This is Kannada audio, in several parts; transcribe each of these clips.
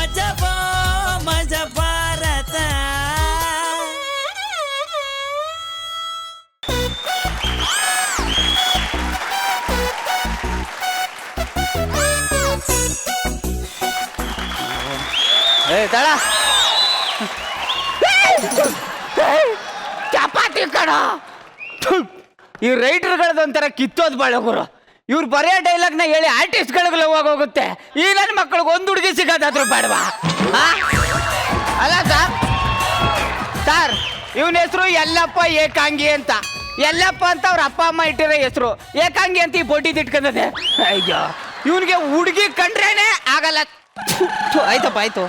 ಮಜಬೋ ಮಜ ಭಾರತ. ತಳ ಚಪಾತಿ ಕಣ. ಈ ರೈಟರ್ಗಳದೊಂಥರ ಕಿತ್ತೋದ್ ಬಾಳಗುರು. ಇವ್ರು ಬರೆಯೋ ಡೈಲಾಗ್ನ ಹೇಳಿ ಆರ್ಟಿಸ್ಟ್ಗಳಿಗೆ ಲವ್ ಹೋಗುತ್ತೆ. ಈ ನನ್ನ ಮಕ್ಕಳಿಗೆ ಒಂದು ಹುಡುಗಿ ಸಿಗೋದಾದ್ರೂ ಬೇಡವಾ? ಅಲ್ಲ ಸರ್ ಇವನ ಹೆಸರು ಯಲ್ಲಪ್ಪ ಏಕಾಂಗಿ ಅಂತ. ಯಲ್ಲಪ್ಪ ಅಂತ ಅವ್ರ ಅಪ್ಪ ಅಮ್ಮ ಇಟ್ಟಿರೋ ಹೆಸರು. ಏಕಾಂಗಿ ಅಂತ ಈ ಬೋಟಿದ್ ಇಟ್ಕೊಂಡದೆ. ಅಯ್ಯೋ ಇವನಿಗೆ ಹುಡುಗಿ ಕಂಡ್ರೇನೆ ಆಗಲ್ಲ. ಆಯ್ತಪ್ಪ ಆಯ್ತು.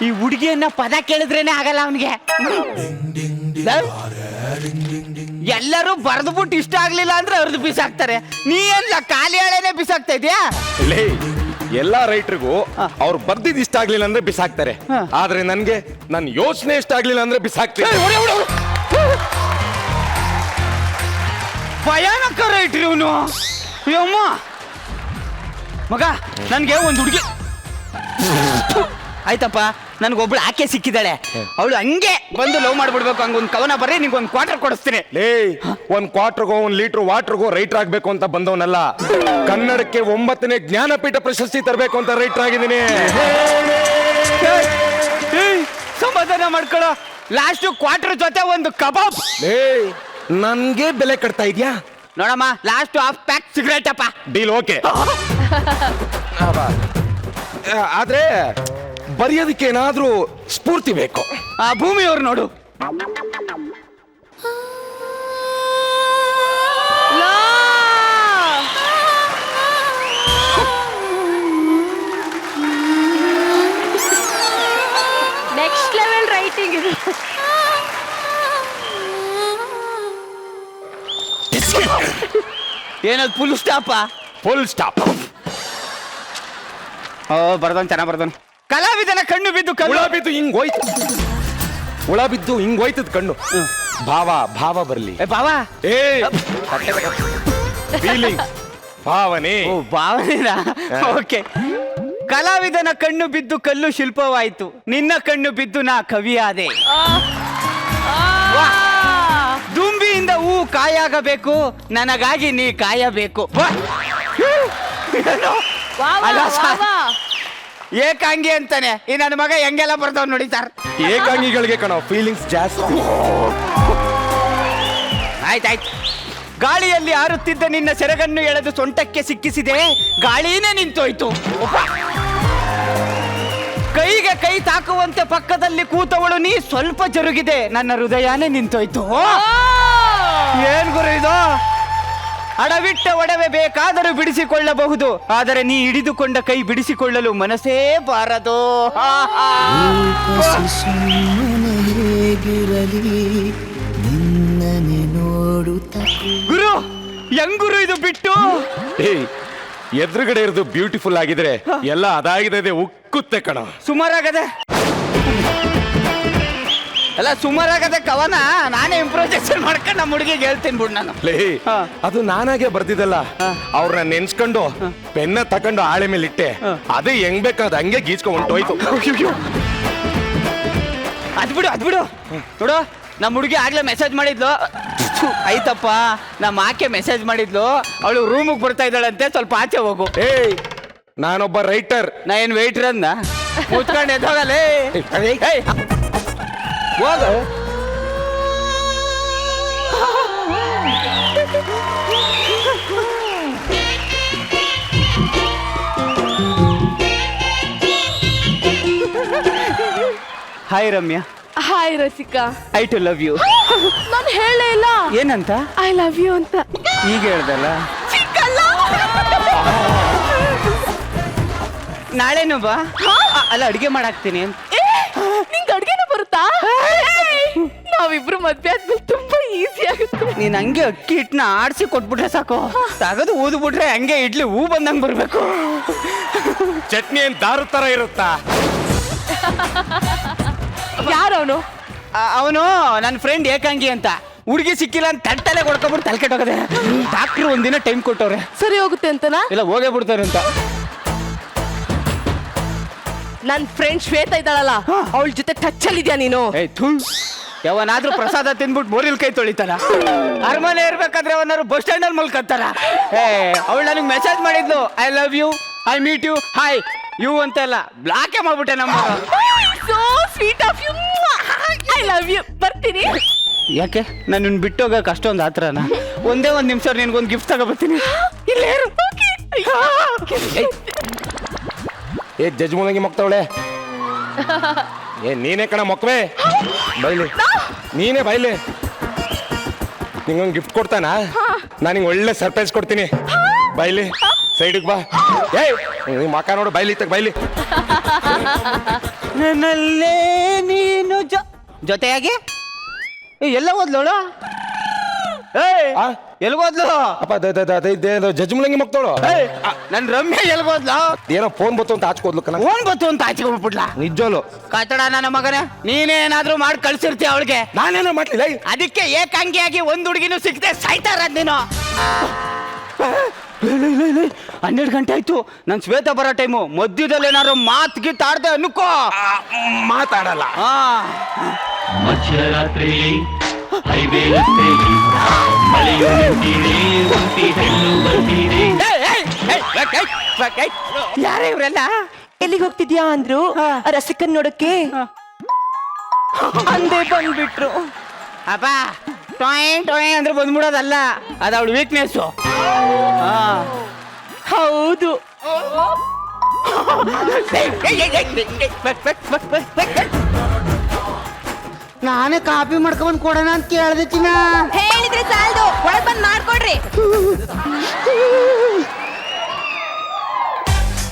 ಈ ಹುಡುಗಿಯನ್ನ ಪದ ಕೇಳಿದ್ರೇನೆ ಆಗಲ್ಲ ಅವನಿಗೆ. ಎಲ್ಲರೂ ಬರೆದ್ಬಿಟ್ಟು ಇಷ್ಟ ಆಗ್ಲಿಲ್ಲ ಅಂದ್ರೆ ಅವ್ರದ್ದು ಬಿಸಾಕ್ತಾರೆ. ನೀ ಎಲ್ಲ ಖಾಲಿ ಹಳೆನೆ ಬಿಸಾಕ್ತಾ ಇದೆಯಾ? ಎಲ್ಲಾ ರೈಟರ್ಗೂ ಅವ್ರು ಬರ್ದಿದ್ ಇಷ್ಟ ಆಗ್ಲಿಲ್ಲ ಅಂದ್ರೆ ಬಿಸಾಕ್ತಾರೆ. ಆದ್ರೆ ನನ್ಗೆ ನನ್ ಯೋಚನೆ ಇಷ್ಟ ಆಗ್ಲಿಲ್ಲ ಅಂದ್ರೆ ಬಿಸಾಕ್ತಾರೆ. ಭಯಾನಕ ರೈಟ್ರಿ ಇವನು. ಅಮ್ಮ ಮಗ ನನ್ಗೆ ಒಂದು ಹುಡುಗಿ ಆಯ್ತಪ್ಪ, ನನ್ಗೊಬ್ಳು ಆಕೆ ಸಿಕ್ಕಿದ್ದಾಳೆ. ಅವಳು ಹಂಗೆ ಬಂದು ಲವ್ ಮಾಡ್ಬಿಡ್ಬೇಕು. ಹಂಗೊಂದು ಕವನ ಬರ್ರಿ, ನಿಂಗೊಂದು ಕ್ವಾರ್ಟರ್ ಕೊಡಿಸ್ತೀನಿ. ಒಂದ್ ಕ್ವಾರ್ಟರ್ಗೋ 1 ಲೀಟರ್ ವಾಟರ್ಗೋ ರೈಟರ್ ಆಗ್ಬೇಕು ಅಂತ ಬಂದವನಲ್ಲ. ಕನ್ನಡಕ್ಕೆ 9ನೇ ಜ್ಞಾನಪೀಠ ಪ್ರಶಸ್ತಿ ತರಬೇಕು ಅಂತ ರೈಟರ್ ಆಗಿದ್ದೀನಿ. ಸಮಾಧಾನ ಮಾಡ್ಕೊಳ್ಳೋ. ಲಾಸ್ಟ್ ಕ್ವಾರ್ಟರ್ ಜೊತೆ ಒಂದು ಕಬಾಬ್. ನನ್ಗೆ ಬೆಲೆ ಕಟ್ತಾ ಇದ್ಯಾ? ನೋಡಮ್ಮ, ಲಾಸ್ಟ್ ಹಾಫ್ ಪ್ಯಾಕ್ ಸಿಗರೇಟ್ ಅಪ್ಪ. Deal okay. ಆದ್ರೆ ಬರೆಯೋದಕ್ಕೆ ಏನಾದ್ರೂ ಸ್ಫೂರ್ತಿ ಬೇಕು. ಆ ಭೂಮಿಯವ್ರು ನೋಡು. ನೆಕ್ಸ್ಟ್ ಲೆವೆಲ್ ರೈಟಿಂಗ್ ಇದು. ಏನದು ಫುಲ್ ಸ್ಟಾಪ್? Full stop. ಬರ್ದನ್ ಚೆನ್ನಾಗ್ ಬರ್ದನ್. ಕಲಾವಿದನ ಕಣ್ಣು ಬಿದ್ದು ಹುಳ ಬಿದ್ದು ಹಿಂಗ್ ಹೋಯ್ತು. ಹುಳ ಬಿದ್ದು ಹಿಂಗ್ ಹೋಯ್ತದ ಕಣ್ಣು. ಭಾವ ಬರ್ಲಿ. ಬಾವಾ ಫೀಲಿಂಗ್ ಭಾವನೆ. ಭಾವನೆನಾ? ಓಕೆ. ಕಲಾವಿದನ ಕಣ್ಣು ಬಿದ್ದು ಕಲ್ಲು ಶಿಲ್ಪವಾಯ್ತು, ನಿನ್ನ ಕಣ್ಣು ಬಿದ್ದು ನಾ ಕವಿಯಾದೆ. ದುಂಬಿಯಿಂದ ಹೂ ಕಾಯಾಗಬೇಕು, ನನಗಾಗಿ ನೀ ಕಾಯಬೇಕು. ಏಕಾಂಗಿ ಅಂತಾನೆ ಈ ನನ್ನ ಮಗ ಹೆಂಗೆಲ್ಲ ಬರ್ತಾವ್ ನೋಡಿ ಸರ್. ಏಕಾಂಗಿಗಳಿಗೆ ಕಣ ಫೀಲಿಂಗ್ಸ್ ಜಾಸ್ತಿ. ಆಯ್ತಾಯ್ತು. ಗಾಳಿಯಲ್ಲಿ ಹಾರುತ್ತಿದ್ದ ನಿನ್ನ ಸೆರಗನ್ನು ಎಳೆದು ಸೊಂಟಕ್ಕೆ ಸಿಕ್ಕಿಸಿದೆ, ಗಾಳಿನೇ ನಿಂತೋಯ್ತು. ಕೈಗೆ ಕೈ ತಾಕುವಂತೆ ಪಕ್ಕದಲ್ಲಿ ಕೂತವಳು ನೀ, ಸ್ವಲ್ಪ ಜರುಗಿದೆ ನನ್ನ ಹೃದಯನೇ ನಿಂತೋಯ್ತು. ಏನ್ ಗುರು ಇದು? ಅಡವಿಟ್ಟ ಒಡವೆ ಬೇಕಾದರೂ ಬಿಡಿಸಿಕೊಳ್ಳಬಹುದು, ಆದರೆ ನೀ ಹಿಡಿದುಕೊಂಡ ಕೈ ಬಿಡಿಸಿಕೊಳ್ಳಲು ಮನಸ್ಸೇ ಬಾರದು. ಗುರು ಹೆಂಗುರು ಇದು ಬಿಟ್ಟು? ಎದುರುಗಡೆ ಇರೋದು ಬ್ಯೂಟಿಫುಲ್ ಆಗಿದ್ರೆ ಎಲ್ಲ ಅದಾಗಿದೆ ಉಕ್ಕುತ್ತೆ ಕಣ. ಸುಮಾರಾಗದೆ ಅಲ್ಲ, ಸುಮಾರಾಗದೆ ಕವನ ನಾನೇ ಇಂಪ್ರೂವೈಸೇಷನ್ ಮಾಡ್ಕೊಂಡು ನಮ್ಮ ಹುಡುಗಿಗೆ ಹೇಳ್ತೀನಿ ಬಿಡು ನಾನು. ಅದು ನಾನಾಗೆ ಬರ್ದಿದ್ದಲ್ಲ, ಅವ್ರನ್ನ ನೆನ್ಸ್ಕೊಂಡು ಪೆನ್ನ ತಕೊಂಡು ಆಳೆ ಮೇಲೆ ಇಟ್ಟೆ. ಅದೇ ಹೆಂಗ್ ಬೇಕಾದ ಹಂಗೆ ಗೀಚ್ಕೊಂಡು ಹೊಂಟೋಯ್ತು. ಅದ್ಬಿಡು ನೋಡು, ನಮ್ಮ ಹುಡುಗಿ ಆಗ್ಲೇ ಮೆಸೇಜ್ ಮಾಡಿದ್ಲು. ಆಯ್ತಪ್ಪ, ನಮ್ಮ ಆಕೆ ಮೆಸೇಜ್ ಮಾಡಿದ್ಲು, ಅವಳು ರೂಮಿಗೆ ಬರ್ತಾ ಇದ್ದಾಳಂತೆ, ಸ್ವಲ್ಪ ಆಚೆ ಹೋಗು. ನಾನೊಬ್ಬ ರೈಟರ್. ನಾ ಏನ್ ವೇಟ್ರ್ ಅಂದ ಕೂತ್ಕೊಂಡು ಎದ್ದೋಗಲೇ. ಹೋಗ. Hi Ramya. Hi Rasika. I too love you. ನಾನು ಹೇಳೇ ಇಲ್ಲ. ಏನಂತ? ಐ ಲವ್ ಯು ಅಂತ. ಈಗ ಹೇಳ್ದಲ್ಲ. ನಾಳೆನು ಬಾ. ಅಲ್ಲ, ಅಡ್ಗೆ ಮಾಡಾಕ್ತೀನಿ ಅಂತ. ನಿಂಗೆ ಅಡ್ಗೆನೂ ಬರುತ್ತಾ? ನಾವಿಬ್ರು ಮದ್ವೆ ಆದ್ಮೇಲೆ ತುಂಬಾ ಈಸಿ ಆಗುತ್ತೆ. ನೀನ್ ಹಂಗೆ ಅಕ್ಕಿ ಹಿಟ್ಟನ್ನ ಆಡ್ಸಿ ಕೊಟ್ಬಿಟ್ರೆ ಸಾಕು, ತಗದು ಊದ್ಬಿಟ್ರೆ ಹಂಗೆ ಇಡ್ಲಿ ಹೂ ಬಂದಂಗ್ ಬರ್ಬೇಕು. ಚಟ್ನಿ ಏನ್ ದಾರು ತರ ಇರುತ್ತಾ? ಯಾರವನು? ಅವನು ನನ್ನ ಫ್ರೆಂಡ್ ಏಕಾಂಗಿ ಅಂತ. ಹುಡುಗಿ ಸಿಕ್ಕಿಲ್ಲ ಅಂತ ತಟ್ಟಲೆ ಕೊಡ್ಕೊಂಡ್ಬಿಟ್ಟು ತಲೆ ಕೆಟ್ಟೋಗದೆ. ಡಾಕ್ಟ್ರು ಒಂದಿನ ಟೈಮ್ ಕೊಟ್ಟವ್ರೆ. ಸರಿ ಹೋಗುತ್ತೆ ಅಂತನಾ? ಇಲ್ಲ, ಹೋಗೇ ಬಿಡ್ತಾರೆ ಅಂತ. ನನ್ ಫ್ರೆಂಡ್ ಶ್ವೇತಾ ಇದ್ದಾಳಲ್ಲ ಅವಳ ಜೊತೆ ಟಚ್ ಅಲ್ಲಿ ಇದೆಯಾ ನೀನು? ಏಯ್ ಥೂ, ಯಾವನಾದ್ರೂ ಪ್ರಸಾದ ತಿಂದ್ಬಿಟ್ಟು ಬೋರಿಲ್ ಕೈ ತೊಳಿತಾರ? ಅರಮನೆ ಇರ್ಬೇಕಾದ್ರೆ ಅವನಾರು ಬಸ್ ಸ್ಟ್ಯಾಂಡ್ ಅಲ್ಲಿ ಮಲ್ಕತ್ತಾರ? ಅವಳು ನನಗೆ ಮೆಸೇಜ್ ಮಾಡಿದ್ಲು, I love you, I meet you, hi you ಅಂತೆಲ್ಲ. ಬ್ಲಾಕೇ ಮಾಡ್ಬಿಟ್ಟೆ number. So sweet of you. I love you. ಬರ್ತೀನಿ. ಯಾಕೆ ನಾನು ನಿನ್ನ ಬಿಟ್ಟು ಹೋಗಕ್ಕೆ ಅಷ್ಟೊಂದು ಆತ್ರನ? ಒಂದೇ ಒಂದು ನಿಮಿಷ ನಿನ್ಗೊಂದು ಗಿಫ್ಟ್ ತಗೋಬರ್ತೀನಿ. ಇಲ್ಲೇ ಇರು. ಏ ಜಜ್ ಮೂಲಂಗಿ ಮಕ್ತವಳೆ, ಏ ನೀನೇ ಕಣ ಮಕ್ವೆ, ಬೈಲಿ ನೀನೇ ಬೈಲಿ. ನಿಂಗೊಂದು ಗಿಫ್ಟ್ ಕೊಡ್ತಾನ, ನಾನು ನಿಂಗೆ ಒಳ್ಳೆ ಸರ್ಪ್ರೈಸ್ ಕೊಡ್ತೀನಿ. ಬೈಲಿ ಸೈಡಿಗೆ ಬಾ. ಏಯ್ ನಿಮ್ಮ ಅಕ್ಕ ನೋಡು, ಬೈಲಿ ತಗ ಬೈಲಿ. ನನ್ನಲ್ಲೇ ನೀನು ಜೊತೆಯಾಗಿ ಎಲ್ಲ ಓದ್ಲೋಳು? ಎಲ್ಗೋದ್ಲು? ಅಪ್ಪ ಜಜ್ ಮೂಲಂಗಿ ಮಕ್ತವಳು ನನ್ ರಮ್ಯ ಎಲ್ಗೋದ್ಲು? ಏನೋ ಫೋನ್ ಬತ್ತು ಅಂತ ಹಾಚ್ಕೋದ್ಲು ಕಣ. ಫೋನ್ ಬತ್ತು ಅಂತ ಆಚೆಗ್ಬಿಟ್ಲ? ನಿಜೋಲು ಕಾತಡ ನನ್ನ ಮಗನೇ, ನೀನೇನಾದ್ರೂ ಮಾಡಿ ಕಳ್ಸಿರ್ತೀಯ ಅವಳಿಗೆ. ನಾನೇನೋ ಮಾಡ್ಲಿಲ್ಲ. ಅದಕ್ಕೆ ಏಕಾಂಗಿಯಾಗಿ ಒಂದ್ ಹುಡುಗಿನೂ ಸಿಕ್ತೆ ಸಾಯ್ತಾರ ನೀನು. 12 ಗಂಟೆ ಆಯ್ತು, ನನ್ ಶ್ವೇತ ಬರೋ ಟೈಮು. ಮಧ್ಯದಲ್ಲಿ ಏನಾದ್ರು ಮಾತ್ ಗೀತ್ ಆಡ್ದೆ ಅನ್ಕೋ. ಮಾತಾಡಲ್ಲ. ಮಧ್ಯರಾತ್ರಿ ಹೈವೇ ರಸ್ತೆಯಲ್ಲಿ ಮಳೆಯು ನಿಂತಿದೆ, ಒಂಟಿ ಹೆಣ್ಣು ಬಂದಿದೆ. ಯಾರೇ ಇವ್ರೆಲ್ಲ? ಎಲ್ಲಿಗೆ ಹೋಗ್ತಿದ್ಯಾ ಅಂದ್ರು ರಸಿಕನ್ ನೋಡಕ್ಕೆ. ಅಂದೇ ಬಂದ್ಬಿಟ್ರು. ಅಪ್ಪ ಟೊಯ್ ಟೊಯ್ ಅಂದ್ರೆ ಬಂದ್ಬಿಡೋದಲ್ಲ, ಅದು ಅವಳು ವೀಕ್ನೆಸ್ಸು. ಹೌದು. ನಾನೇ ಕಾಪಿ ಮಾಡ್ಕೊಂಡ್ ಕೊಡೋಣ ಅಂತ ಕೇಳ್ದೆ ಚಿನ್ನ. ಹೇಳಿದ್ರೆ ಸಾಲದು, ಒಳಗ್ ಬಂದ್ ಮಾಡ್ಕೊಡ್ರಿ.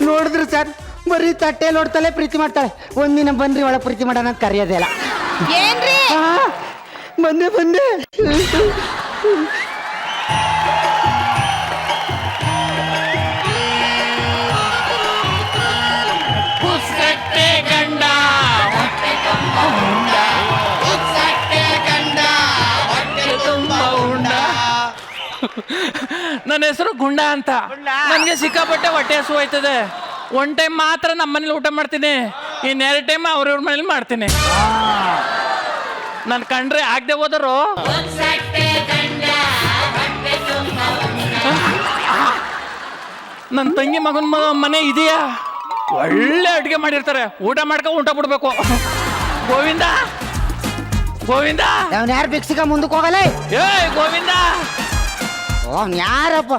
ನೋಡಿದ್ರು ಸರ್, ಬರೀ ತಟ್ಟೆ ನೋಡ್ತಾಳೆ ಪ್ರೀತಿ ಮಾಡ್ತಾಳೆ. ಒಂದಿನ ಬನ್ರಿ ಒಳಗೆ ಪ್ರೀತಿ ಮಾಡೋಣ ಅಂತ ಕರೆಯೋದೇ ಇಲ್ಲ. ಏನ್ರಿ? ಬಂದೆ ನನ್ನ ಹೆಸರು ಗುಂಡ ಅಂತ. ನನಗೆ ಸಿಕ್ಕಾಪಟ್ಟೆ ಹೊಟ್ಟೆ ಹಸು ಆಯ್ತದೆ. ಒನ್ ಟೈಮ್ ಮಾತ್ರ ನಮ್ಮ ಮನೇಲಿ ಊಟ ಮಾಡ್ತೀನಿ, ಇನ್ನೆರಡು ಟೈಮ್ ಅವ್ರವ್ರ ಮನೇಲಿ ಮಾಡ್ತೀನಿ. ನನ್ ಕಂಡ್ರೆ ಆಗದೆ ಹೋದರು ನನ್ನ ತಂಗಿ ಮಗನ ಮನೆ ಇದೆಯಾ, ಒಳ್ಳೆ ಅಡುಗೆ ಮಾಡಿರ್ತಾರೆ. ಊಟ ಮಾಡ್ಕೊ ಬಿಡ್ಬೇಕು. ಗೋವಿಂದ ಗೋವಿಂದ, ಅವ್ನು ಯಾರು ಭಿಕ್ಷಿಕ ಮುಂದಕ್ಕೆ ಹೋಗಲ್ಲ. ಏ ಗೋವಿಂದ, ಅವ್ನು ಯಾರಪ್ಪ?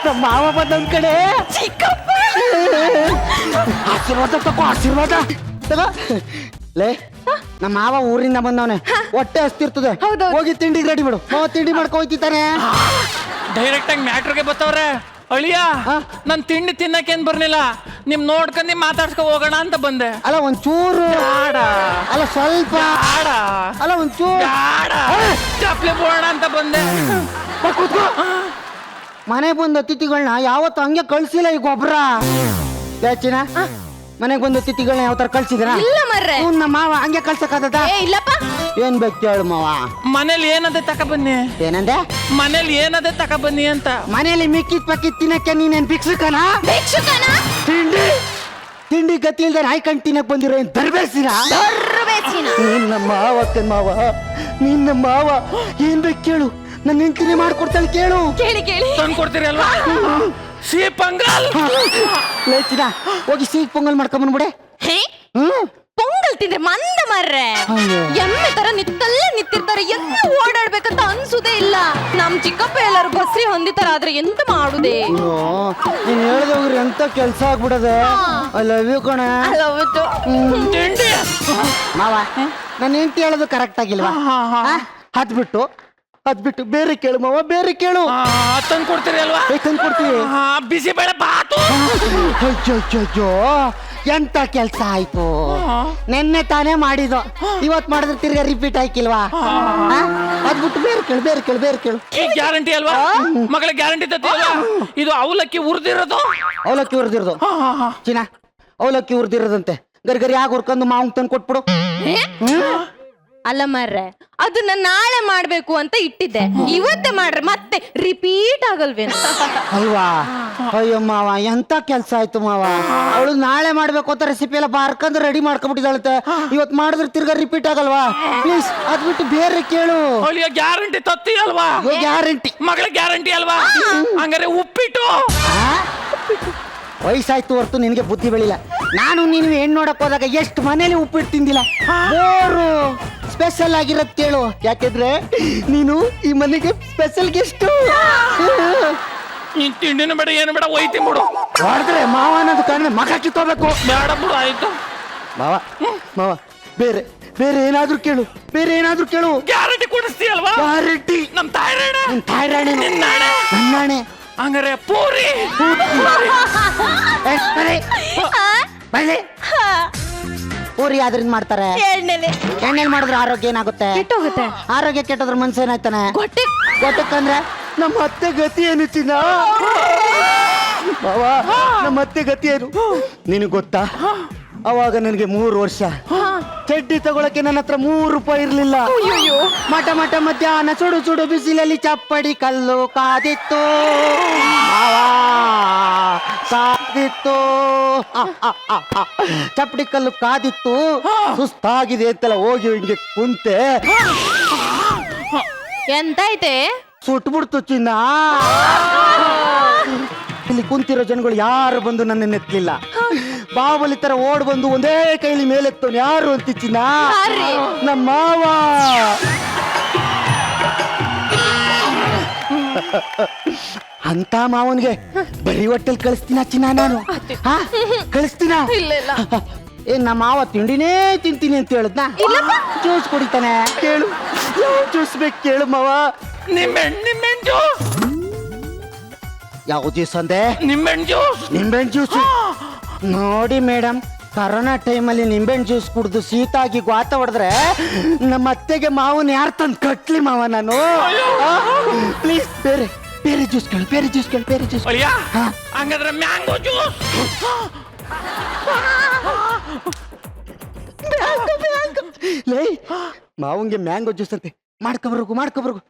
ನಮ್ಮ ಮಾವ ಬಂದೊಂದ್ ಕಡೆ. ಆಶೀರ್ವಾದ ತಗೋ, ಆಶೀರ್ವಾದ ತಗೋ. ಲೇ, ನಮ್ಮ ಮಾವ ಊರಿಂದ ಬಂದವನೆ, ಹೊಟ್ಟೆ ಹಸ್ತಿರ್ತದೆ. ಹೋಗಿ ತಿಂಡಿಗೆ ರೆಡಿ ಮಾಡು. ಮಾವ ತಿಂಡಿ ಮಾಡ್ಕೊ ಹೋಯ್ತಿದ್ದಾನೆ. ಡೈರೆಕ್ಟ್ ಆಗಿ ಮ್ಯಾಟ್ರಿಗೆ ಬತ್ತವ್ರೆ. ಅಳಿಯ, ನನ್ ತಿಂಡಿ ತಿನ್ನಕೇನ್ ಬರ್ಲಿಲ್ಲ, ನಿಮ್ ನೋಡ್ಕೊಂಡಿ ಮಾತಾಡ್ಸ್ಕೊ ಹೋಗೋಣ ಅಂತ ಬಂದೆ. ಅಲ್ಲ ಒಂಚೂರು, ಅಲ್ಲ ಸ್ವಲ್ಪ, ಅಲ್ಲ ಒಂಚೂರು ಚಪ್ಲಿ ಬೋಣ ಅಂತ ಬಂದೆ. ಮನೆಗೆ ಬಂದ ಅತಿಥಿಗಳನ್ನ ಯಾವತ್ತು ಹಂಗೆ ಕಳ್ಸಿಲ್ಲ ಈ ಗೊಬ್ಬರ. ಯಾಚಿನ ಮನೆಗೆ ಬಂದ ಅತಿಥಿಗಳನ್ನ ಯಾವ ತರ ಕಳ್ಸಿದ್ರ? ಇಲ್ಲ ಮರ್ರೆ, ನಮ್ಮ ಮಾವ ಹಂಗೆ ಕಳ್ಸಕ್ಕಾಗದ? ಇಲ್ಲಪ್ಪ. ಏನ್ ಬೇಕು ಹೇಳು ಮಾವ. ಮನೇಲಿ ಏನದೆ ತಕ ಬನ್ನಿ. ಏನಂದೆ? ಮನೇಲಿ ಏನದೆ ತಕ ಬನ್ನಿ ಅಂತ. ಮನೇಲಿ ಮಿಕ್ಕಿದ್ ಪಕ್ಕಿದ್ ತಿನ್ನಕ್ಕೆ ನೀನೇನ್ ಭಿಕ್ಷುಕನ? ತಿಂಡಿ ತಿಂಡಿ ಗತಿ ಇಲ್ದೆ ನಾಯ್ಕಂಡ್ ತಿನ್ನಕ್ ಬಂದಿರೋ ಏನ್ ದರ್ಬೇಸಿನ? ನಿನ್ನ ಮಾವಕ್ಕನ್ ಮಾವ, ನಿನ್ನ ಮಾವ ಏನ್ ಬೇಕು ಕೇಳು, ನನ್ನ ಹೆಂಡತಿನೇ ಮಾಡ್ಕೊಡ್ತಾಳೆ ಕೇಳು. ಕೇಳಿ ತಂದು ಕೊಡ್ತೀರಿ ಅಲ್ವಾ? ಸಿಹಿ ಪೊಂಗಲ್. ಲೇಚಿನ ಹೋಗಿ ಸಿಹಿ ಪೊಂಗಲ್ ಮಾಡ್ಕೊಂಡ್ ಬಂದ್ಬಿಡೆ. ಪೊಂಗಲ್ ತಿಂದ್ರೆ ಮಂದ ಮರ್ರೆ, ಎಮ್ಮೆ ತರ ನಿತ್ತಲ್ಲೇ ನಿಂತಿರ್ತಾರೆ, ಎಲ್ಲ ಓಡಾಡ್ಬೇಕಂತ ಅನ್ಸುದೇ ಇಲ್ಲ. ನಮ್ ಚಿಕ್ಕಪ್ಪ ಎಲ್ಲರೂ ಬಸ್ರಿ ಹೊಂದಿತಾರ, ಆದ್ರೆ ಎಂತ ಮಾಡುದೇ? ನೀನ್ ಹೇಳ್ದೆ ಹೋಗ್ರಿ ಎಂತ ಕೆಲ್ಸ ಆಗ್ಬಿಡದೆ. ಐ ಲವ್ ಯು ಕಣ. ಮಾವ, ನನ್ನ ಹೆಂಡತಿ ಹೇಳೋದು ಕರೆಕ್ಟ್ ಆಗಿಲ್ವಾ? ಅದ್ಬಿಟ್ಟು ಬೇರೆ ಕೇಳು ಮಾವ, ಬೇರೆ ಕೇಳು. ತಂದು ಕೊಡ್ತೀರಿ ಅಲ್ವಾ? ತಂದು ಕೊಡ್ತೀವಿ. ಬಿಸಿ ಬೇಳೆ ಬಾತು. ಅಯ್ಯೋ ಎಂತ ಕೆಲ್ಸ ಆಯ್ತು. ನೆನ್ನೆ ತಾನೇ ಮಾಡಿದ್ದು, ಇವತ್ ಮಾಡಿದ್ರೆ ತಿರ್ಗಾ ರಿಪೀಟ್ ಆಯ್ಕಿಲ್ವಾ? ಅದ್ಬಿಟ್ಟು ಬೇರೆ ಕೇಳು. ಈ ಗ್ಯಾರಂಟಿ ಅಲ್ವಾ ಮಗಳ ಗ್ಯಾರಂಟಿ ತತ್ತಿಯಲ್ವಾ? ಇದು ಅವಲಕ್ಕಿ ಉರ್ದಿರೋದು. ಅವಲಕ್ಕಿ ಹುರಿದಿರೋದು ಚಿನ್ನ, ಅವಲಕ್ಕಿ ಹುರಿದಿರೋದಂತೆ. ಗರಿ ಆಗ ಹುರ್ಕೊಂಡು ಮಾವಂಗ್ ತಂದು ಕೊಟ್ಬಿಡು. ಅಲ್ಲ ಮಾರ್ರೆ, ಅದನ್ನ ನಾಳೆ ಮಾಡ್ಬೇಕು ಅಂತ ಇಟ್ಟಿದ್ದೆ, ಇವತ್ತೇ ಮಾಡ್ರೆ ಮತ್ತೆ ರಿಪೀಟ್ ಆಗಲ್ವೇನು? ಅಲ್ವಾ? ಅಯ್ಯೋ ಮಾವ, ಎಂತ ಕೆಲ್ಸ ಆಯ್ತು ಮಾವ. ಅವಳು ನಾಳೆ ಮಾಡ್ಬೇಕು ಅಂತ ರೆಸಿಪಿ ಎಲ್ಲ ಬಾರ್ಕಂದ್ರೆ ರೆಡಿ ಮಾಡ್ಕೊಂಡ್ಬಿಟ್ಟಿದ್ದಾಳಂತೆ. ಇವತ್ ಮಾಡಿದ್ರೆ ತಿರ್ಗಾ ರಿಪೀಟ್ ಆಗಲ್ವಾ? ಪ್ಲೀಸ್ ಅದ್ಬಿಟ್ಟು ಬೇರೆ ಕೇಳು. ಅವಳಿಗೆ ಗ್ಯಾರಂಟಿ ತತ್ತಿ ಅಲ್ವಾ? ಗ್ಯಾರಂಟಿ ಮಗಳ ಗ್ಯಾರಂಟಿ ಅಲ್ವಾ? ಹಂಗಾರೆ ಉಪ್ಪಿಟ್ಟು. ವಯಸ್ಸಾಯ್ತು ಹೊರ್ತು ನಿನಗೆ ಬುದ್ಧಿ ಬೆಳಿಲ್ಲ. ನಾನು ನೀನು ಹೆಣ್ಣು ನೋಡಕ್ ಹೋದಾಗ ಎಷ್ಟು ಮನೇಲಿ ಉಪ್ಪಿಟ್ಟು ತಿಂದಿಲ್ಲ. ಬೋರು ಸ್ಪೆಷಲ್ ಆಗಿರತ್ ಕೇಳು. ಯಾಕೆಂದ್ರೆ ನೀನು ಈ ಮನೆಗೆ ಸ್ಪೆಷಲ್ ಗೆಸ್ಟ್. ನೀನ್ ತಿಂಡಿನ ಬೇಡ ಏನು ಬೇಡ ಒಯ್ತಿ ಬಿಡು. ಹೊಡೆದ್ರೆ ಮಾವ ಅನ್ನೋದು ಕಾರಣ ಮಗ ಕಿತ್ತೋಗ್ಬೇಕು. ಬೇಡ ಬಿಡು ಆಯ್ತು. ಮಾವ ಬೇರೆ ಏನಾದ್ರೂ ಕೇಳು. ಗ್ಯಾರಂಟಿ ಕೊಡಿಸ್ತೀಯಲ್ವಾ? ಗ್ಯಾರಂಟಿ. ನಮ್ ತಾಯಿರಾಣೆ. ತಾಯಿರಾಣೆ ನನ್ನಾಣೆ. ಹಂಗಾರೆ ಪೂರಿ. ಪೂರಿ ಯಾವ್ದ್ರಿಂದ ಮಾಡ್ತಾರೆ? ಎಣ್ಣೆಲಿ ಮಾಡಿದ್ರೆ ಆರೋಗ್ಯ ಏನಾಗುತ್ತೆ? ಕೆಟ್ಟೋಗುತ್ತೆ. ಆರೋಗ್ಯ ಕೆಟ್ಟದ್ರ ಮನ್ಸು ಏನಾಯ್ತಾನೆ? ಗೊಟ್ಟಕ್ಕಂದ್ರೆ ನಮ್ಮ ಅತ್ತೆ ಗತಿ ಏನು ಚಿನ್ನ? ಬಾವಾ, ನಮ್ಮ ಅತ್ತೆ ಗತಿ ಏನು ನಿನಗೆ ಗೊತ್ತಾ? ಅವಾಗ ನನಗೆ 3 ವರ್ಷ. ಚಡ್ಡಿ ತಗೊಳಕ್ಕೆ ನನ್ನ ಹತ್ರ 3 ರೂಪಾಯಿ ಇರ್ಲಿಲ್ಲ. ಮಠ ಮಧ್ಯಾಹ್ನ ಸುಡು ಬಿಸಿಲಲ್ಲಿ ಚಪ್ಪಡಿ ಕಲ್ಲು ಕಾದಿತ್ತು. ಚಪ್ಪಡಿ ಕಲ್ಲು ಕಾದಿತ್ತು. ಸುಸ್ತಾಗಿದೆ ಅಂತೆಲ್ಲ ಹೋಗಿ ಹಿಂಗೆ ಕುಂತೆ. ಎಂತೈತೆ? ಸುಟ್ಬಿಡ್ತು ಚಿನ್ನ. ಇಲ್ಲಿ ಕುಂತಿರೋ ಜನಗಳು ಯಾರು ಬಂದು ನನ್ನ ಎತ್ತಲಿಲ್ಲ. ಬಾಹುಬಲಿ ತರ ಓಡ್ ಬಂದು ಒಂದೇ ಕೈಲಿ ಮೇಲೆತ್ತವನು ಯಾರು ಅಂತ ಚಿನ್ನ? ನಮ್ಮ ಮಾವ. ಅಂತ ಮಾವನ್ಗೆ ಬರೀ ಹೊಟ್ಟೆಲ್ ಕಳಿಸ್ತೀನ ಚಿನ್ನ ನಾನು? ಕಳಿಸ್ತೀನ? ಏನ್ ನಮ್ಮ ಮಾವ ತಿಂಡಿನೇ ತಿಂತೀನಿ ಅಂತ ಹೇಳದ್ನ? ಜ್ಯೂಸ್ ಕುಡಿತಾನೆ. ಕೇಳು, ಜ್ಯೂಸ್ ಬೇಕು ಕೇಳು ಮಾವ. ನಿಂಬೆಹಣ್ಣು ಜ್ಯೂಸ್. ಯಾವ ಜ್ಯೂಸ್ ಅಂದೆ? ನಿಂಬೆಹಣ್ಣು ಜ್ಯೂಸ್. ನೋಡಿ ಮೇಡಮ್, ಕರೋನಾ ಟೈಮಲ್ಲಿ ನಿಂಬೆಹಣ್ಣು ಜ್ಯೂಸ್ ಕುಡಿದು ಶೀತ ಆಗಿ ಗ್ವಾತ ಹೊಡೆದ್ರೆ ನಮ್ಮ ಅತ್ತೆಗೆ ಮಾವನ್ ಯಾರು ತಂದು ಕಟ್ಲಿ ಮಾವ ನಾನು? ಪ್ಲೀಸ್ ಬೇರೆ ಜ್ಯೂಸ್ ಕೇಳು. ಹಂಗಾದ್ರೆ ಮ್ಯಾಂಗೋ ಜ್ಯೂಸ್. ಲೇ, ಮಾವಂಗೆ ಮ್ಯಾಂಗೋ ಜ್ಯೂಸ್ ಅಂತೆ. ಮಾಡ್ಕೊಬರ್ಗು.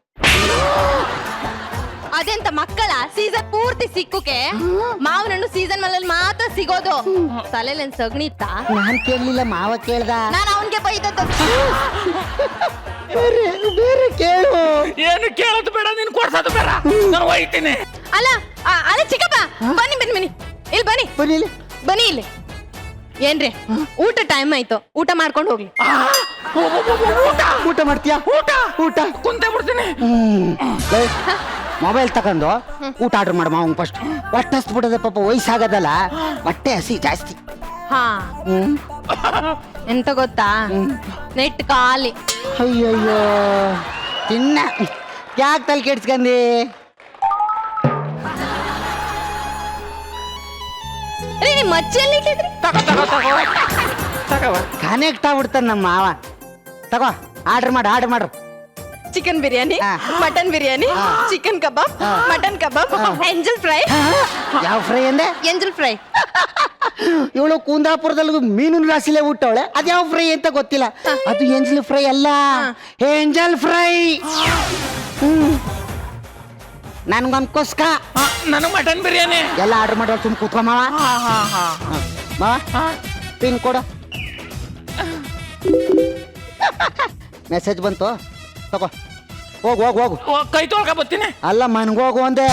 ಅದೆಂತ ಮಕ್ಕಳ ಸೀಸನ್ ಪೂರ್ತಿ ಸಿಕ್ಕುಕೆ? ಮಾವಿನ ಹಣ್ಣು ಸೀಸನ್ ಮಲ್ಲಲ್ಲಿ ಮಾತ್ರ ಸಿಗೋದು. ತಲೆಲೇನ್ ಸಗಣಿ ಇತ್ತ? ನಾನ್ ಕೇಳಲಿಲ್ಲ, ಮಾವ ಕೇಳ್ದ. ನಾನು ಅವನ್ಗೆ ಬೈದದ್ದು. ಬೇರೆ ಕೇಳು. ಏನು ಕೇಳೋದು ಬೇಡ, ನೀನು ಕೊಡ್ಸೋದು ಬೇಡ, ನಾನು ಒಯ್ತೀನಿ. ಅಲ್ಲ ಚಿಕ್ಕಪ್ಪ, ಬನ್ನಿ ಬನ್ನಿ ಇಲ್ಲಿ. ಏನ್ರಿ, ಊಟ ಟೈಮ್ ಆಯ್ತು, ಊಟ ಮಾಡ್ಕೊಂಡು ಹೋಗ್ಲಿ. ಊಟ ಮಾಡ್ತೀಯಾ? ಊಟ ಕುಂತೆ ಬಿಡ್ತೀನಿ. ಮೊಬೈಲ್ ತಗೊಂಡು ಊಟ ಆರ್ಡರ್ ಮಾಡು ಮಾವಂಗ್ ಫಸ್ಟ್. ಹೊಟ್ಟೆ ಹಸ್ಬಿಡದೆ ಪಾಪ, ವಯಸ್ಸಾಗದಲ್ಲ, ಹೊಟ್ಟೆ ಹಸಿ ಜಾಸ್ತಿ. ಎಂತ ಗೊತ್ತಾ? ನೆಟ್ ಖಾಲಿ. ಅಯ್ಯಯ್ಯೋ, ತಿನ್ನ ಯಾಕೆ ತಲೆ ಕೆಡ್ಸ್ಕಂದಿ? ಮಚ್ಚಲ್ಲಿ ಕನೆಕ್ಟ್ ಆಗ್ಬಿಡ್ತಾನೆ ನಮ್ಮ ಮಾವ. ತಗೋ, ಆರ್ಡರ್ ಮಾಡ್ರು. Chicken biryani, mutton biryani, chicken kebab, mutton kebab, anjal fry. ಯಾವ ಫ್ರೈ ಅಂದೆ? ಎಂಜಲ್ ಫ್ರೈ. ಇವಳು ಕುಂದಾಪುರದಲ್ಲಿ ಮೀನಿನ ರಾಶಿಲೇ ಊಟವಳೆ. ಅದ್ಯಾವ ಫ್ರೈ ಅಂತ ಗೊತ್ತಿಲ್ಲ. ಅದು ಎಂಜಲ್ ಫ್ರೈ ಅಲ್ಲ, ಏಂಜಲ್ ಫ್ರೈ. ನನ್ಗೊಂದು ಕುಸ್ಕ. ನನಗೆ ಮಟನ್ ಬಿರಿಯಾನಿ. ಎಲ್ಲ ಆರ್ಡರ್ ಮಾಡೋ ಸುಮ್ ಕೂತ್ಕೊ ಮಾವ. ಪಿನ್ ಕೊಡು. ಮೆಸೇಜ್ ಬಂತು, ತಗೋ. ಹೋಗು. ಕೈ ತೊಳ್ಕ ಬರ್ತೀನಿ. ಅಲ್ಲ, ಮನ್ಗೋಗು ಅಂದೆ.